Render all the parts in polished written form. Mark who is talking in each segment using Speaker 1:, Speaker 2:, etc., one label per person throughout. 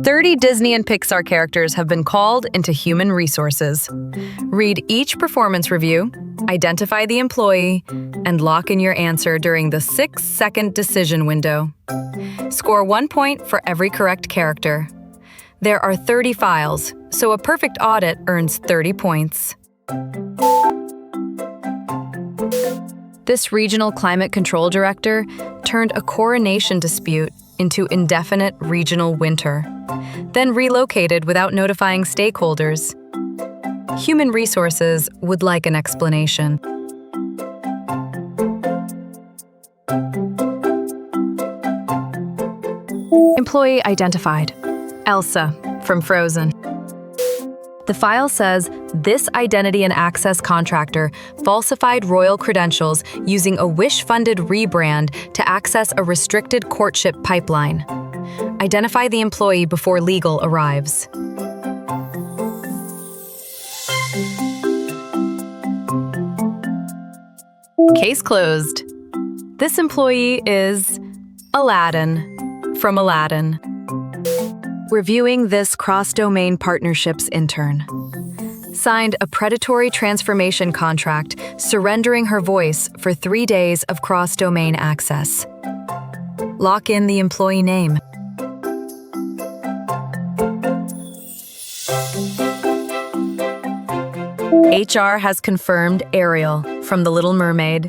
Speaker 1: 30 Disney and Pixar characters have been called into human resources. Read each performance review, identify the employee, and lock in your answer during the 6-second decision window. Score 1 point for every correct character. There are 30 files, so a perfect audit earns 30 points. This regional climate control director turned a coronation dispute into indefinite regional winter, then relocated without notifying stakeholders. Human resources would like an explanation. Employee identified. Elsa, from Frozen. The file says this identity and access contractor falsified royal credentials using a Wish-funded rebrand to access a restricted courtship pipeline. Identify the employee before legal arrives. Case closed. This employee is Aladdin, from Aladdin. Reviewing this cross-domain partnerships intern. Signed a predatory transformation contract, surrendering her voice for 3 days of cross-domain access. Lock in the employee name. HR has confirmed Ariel from The Little Mermaid.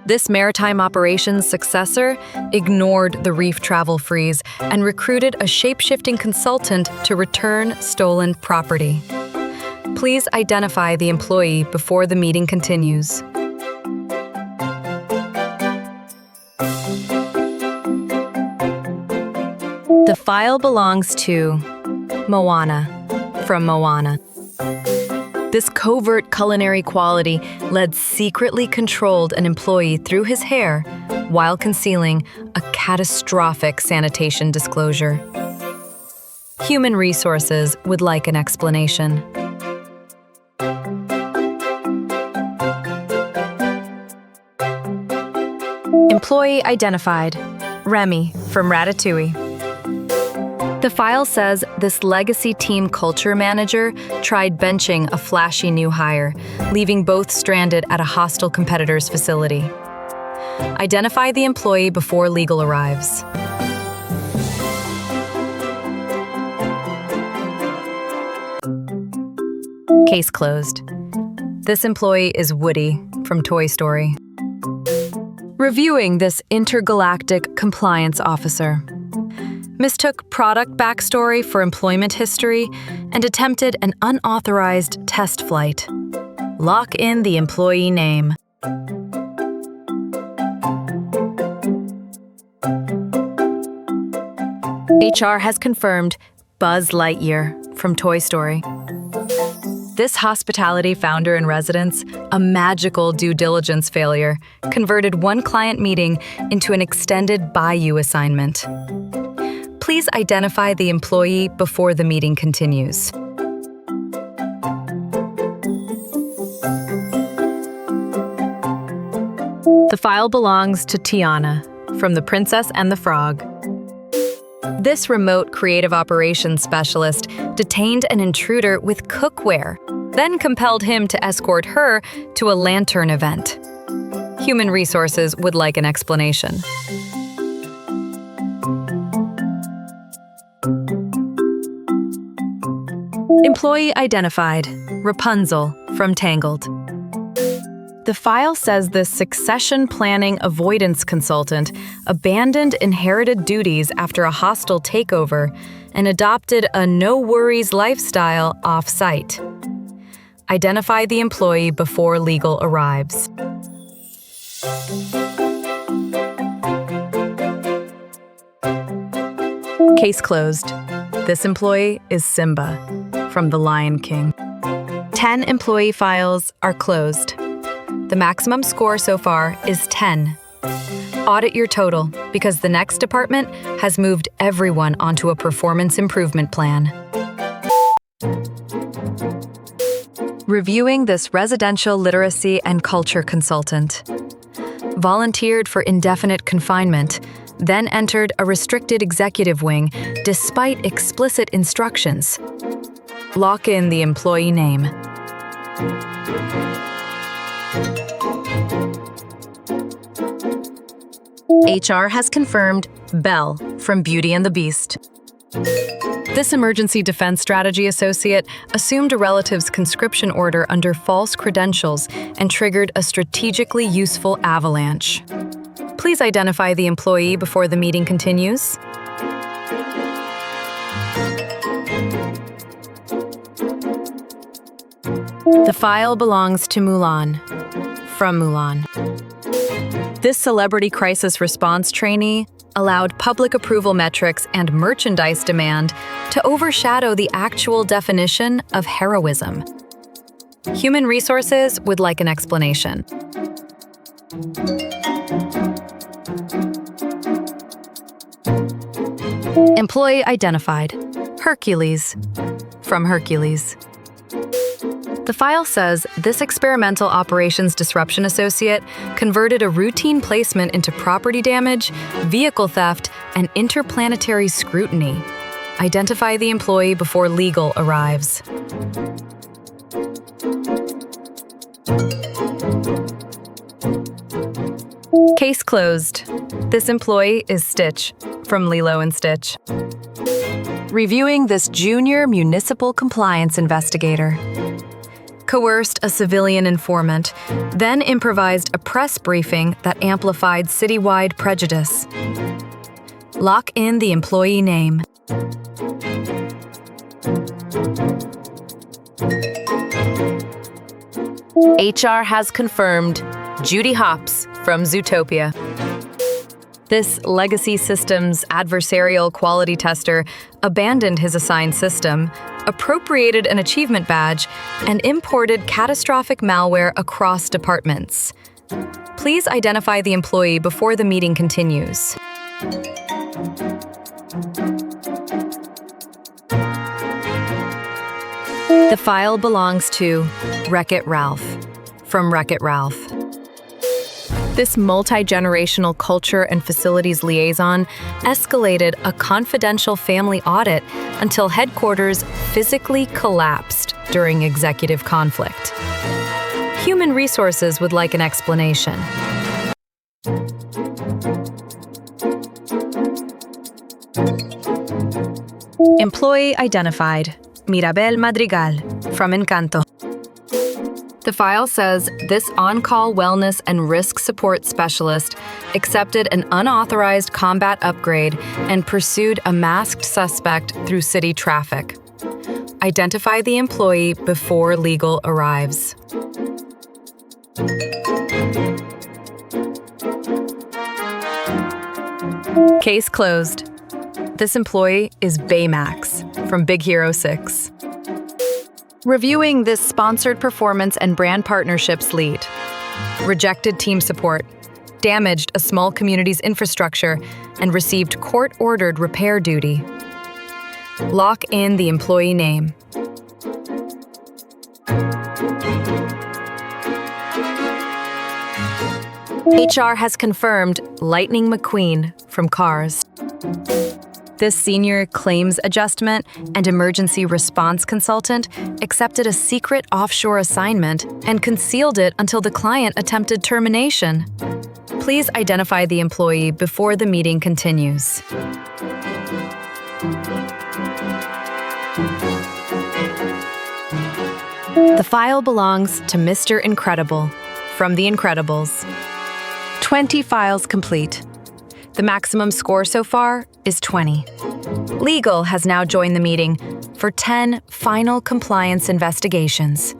Speaker 1: This maritime operations successor ignored the reef travel freeze and recruited a shape-shifting consultant to return stolen property. Please identify the employee before the meeting continues. The file belongs to Moana, from Moana. This covert culinary quality led secretly controlled an employee through his hair while concealing a catastrophic sanitation disclosure. Human resources would like an explanation. Employee identified. Remy, from Ratatouille. The file says this legacy team culture manager tried benching a flashy new hire, leaving both stranded at a hostile competitor's facility. Identify the employee before legal arrives. Case closed. This employee is Woody, from Toy Story. Reviewing this intergalactic compliance officer. Mistook product backstory for employment history and attempted an unauthorized test flight. Lock in the employee name. HR has confirmed Buzz Lightyear from Toy Story. This hospitality founder in residence, a magical due diligence failure, converted one client meeting into an extended Bayou assignment. Please identify the employee before the meeting continues. The file belongs to Tiana, from The Princess and the Frog. This remote creative operations specialist detained an intruder with cookware, then compelled him to escort her to a lantern event. Human resources would like an explanation. Employee identified. Rapunzel, from Tangled. The file says the succession planning avoidance consultant abandoned inherited duties after a hostile takeover and adopted a no-worries lifestyle off-site. Identify the employee before legal arrives. Case closed. This employee is Simba, from The Lion King. 10 employee files are closed. The maximum score so far is 10. Audit your total, because the next department has moved everyone onto a performance improvement plan. Reviewing this residential literacy and culture consultant. Volunteered for indefinite confinement, then entered a restricted executive wing despite explicit instructions. Lock in the employee name. HR has confirmed Belle from Beauty and the Beast. This emergency defense strategy associate assumed a relative's conscription order under false credentials and triggered a strategically useful avalanche. Please identify the employee before the meeting continues. The file belongs to Mulan, from Mulan. This celebrity crisis response trainee allowed public approval metrics and merchandise demand to overshadow the actual definition of heroism. Human Resources would like an explanation. Employee identified, Hercules, from Hercules. The file says this experimental operations disruption associate converted a routine placement into property damage, vehicle theft, and interplanetary scrutiny. Identify the employee before legal arrives. Case closed. This employee is Stitch, from Lilo and Stitch. Reviewing this junior municipal compliance investigator. Coerced a civilian informant, then improvised a press briefing that amplified citywide prejudice. Lock in the employee name. HR has confirmed Judy Hopps from Zootopia. This legacy systems adversarial quality tester abandoned his assigned system, appropriated an achievement badge, and imported catastrophic malware across departments. Please identify the employee before the meeting continues. The file belongs to Wreck-It Ralph, from Wreck-It Ralph. This multi-generational culture and facilities liaison escalated a confidential family audit until headquarters physically collapsed during executive conflict. Human Resources would like an explanation. Employee identified, Mirabel Madrigal, from Encanto. The file says this on-call wellness and risk support specialist accepted an unauthorized combat upgrade and pursued a masked suspect through city traffic. Identify the employee before legal arrives. Case closed. This employee is Baymax, from Big Hero 6. Reviewing this sponsored performance and brand partnerships lead. Rejected team support, damaged a small community's infrastructure, and received court-ordered repair duty. Lock in the employee name. HR has confirmed Lightning McQueen from Cars. This senior claims adjustment and emergency response consultant accepted a secret offshore assignment and concealed it until the client attempted termination. Please identify the employee before the meeting continues. The file belongs to Mr. Incredible, from The Incredibles. 20 files complete. The maximum score so far is 20. Legal has now joined the meeting for 10 final compliance investigations.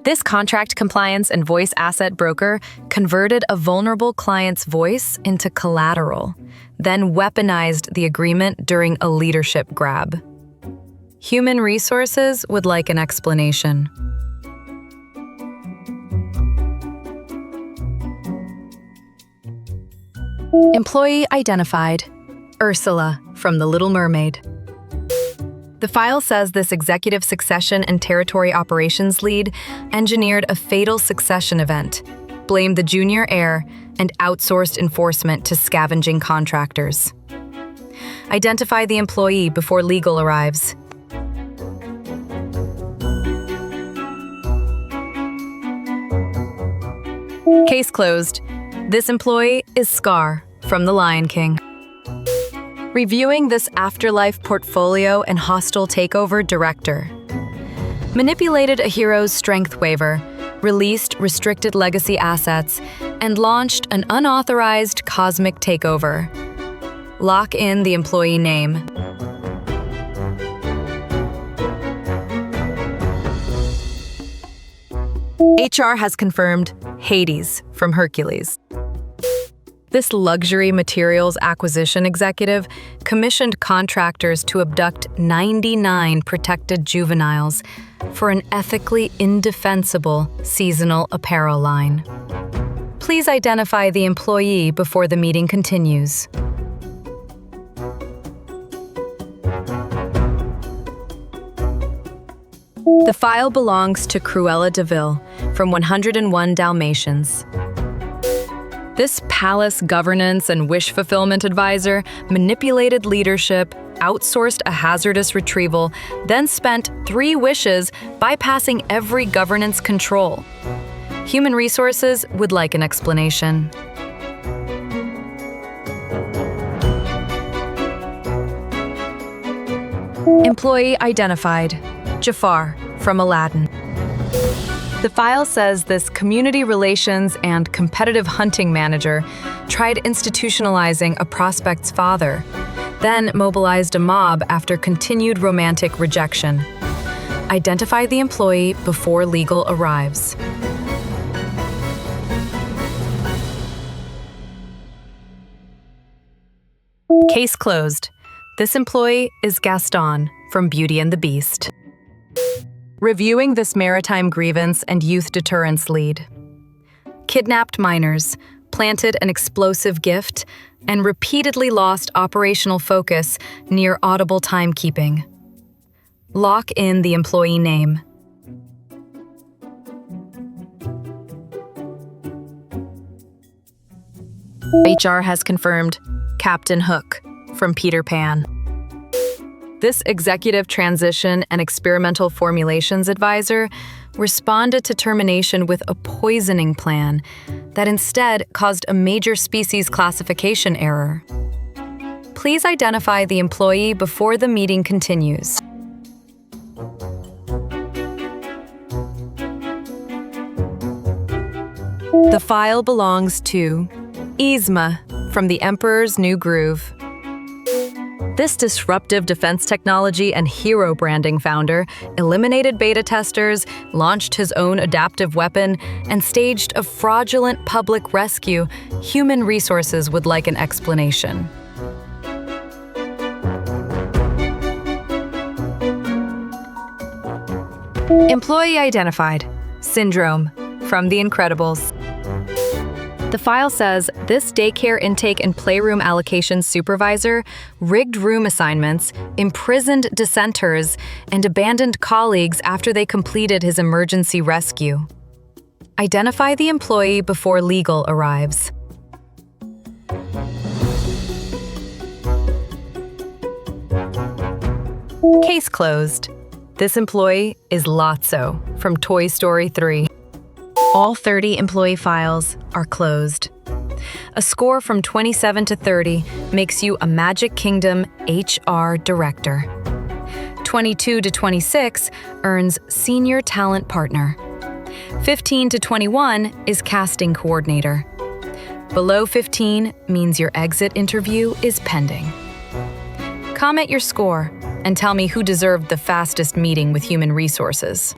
Speaker 1: This contract compliance and voice asset broker converted a vulnerable client's voice into collateral, then weaponized the agreement during a leadership grab. Human Resources would like an explanation. Employee identified, Ursula, from The Little Mermaid. The file says this executive succession and territory operations lead engineered a fatal succession event, blamed the junior heir, and outsourced enforcement to scavenging contractors. Identify the employee before legal arrives. Case closed. This employee is Scar from The Lion King. Reviewing this afterlife portfolio and hostile takeover director. Manipulated a hero's strength waiver, released restricted legacy assets, and launched an unauthorized cosmic takeover. Lock in the employee name. HR has confirmed Hades from Hercules. This luxury materials acquisition executive commissioned contractors to abduct 99 protected juveniles for an ethically indefensible seasonal apparel line. Please identify the employee before the meeting continues. The file belongs to Cruella de Vil from 101 Dalmatians. This palace governance and wish fulfillment advisor manipulated leadership, outsourced a hazardous retrieval, then spent 3 wishes bypassing every governance control. Human Resources would like an explanation. Employee identified, Jafar from Aladdin. The file says this community relations and competitive hunting manager tried institutionalizing a prospect's father, then mobilized a mob after continued romantic rejection. Identify the employee before legal arrives. Case closed. This employee is Gaston from Beauty and the Beast. Reviewing this maritime grievance and youth deterrence lead. Kidnapped minors, planted an explosive gift, and repeatedly lost operational focus near audible timekeeping. Lock in the employee name. HR has confirmed Captain Hook from Peter Pan. This executive transition and experimental formulations advisor responded to termination with a poisoning plan that instead caused a major species classification error. Please identify the employee before the meeting continues. The file belongs to Yzma from The Emperor's New Groove. This disruptive defense technology and hero branding founder eliminated beta testers, launched his own adaptive weapon, and staged a fraudulent public rescue. Human Resources would like an explanation. Employee identified, Syndrome from The Incredibles. The file says this daycare intake and playroom allocation supervisor rigged room assignments, imprisoned dissenters, and abandoned colleagues after they completed his emergency rescue. Identify the employee before legal arrives. Case closed. This employee is Lotso from Toy Story 3. All 30 employee files are closed. A score from 27 to 30 makes you a Magic Kingdom HR director. 22 to 26 earns Senior Talent Partner. 15 to 21 is Casting Coordinator. Below 15 means your exit interview is pending. Comment your score and tell me who deserved the fastest meeting with Human Resources.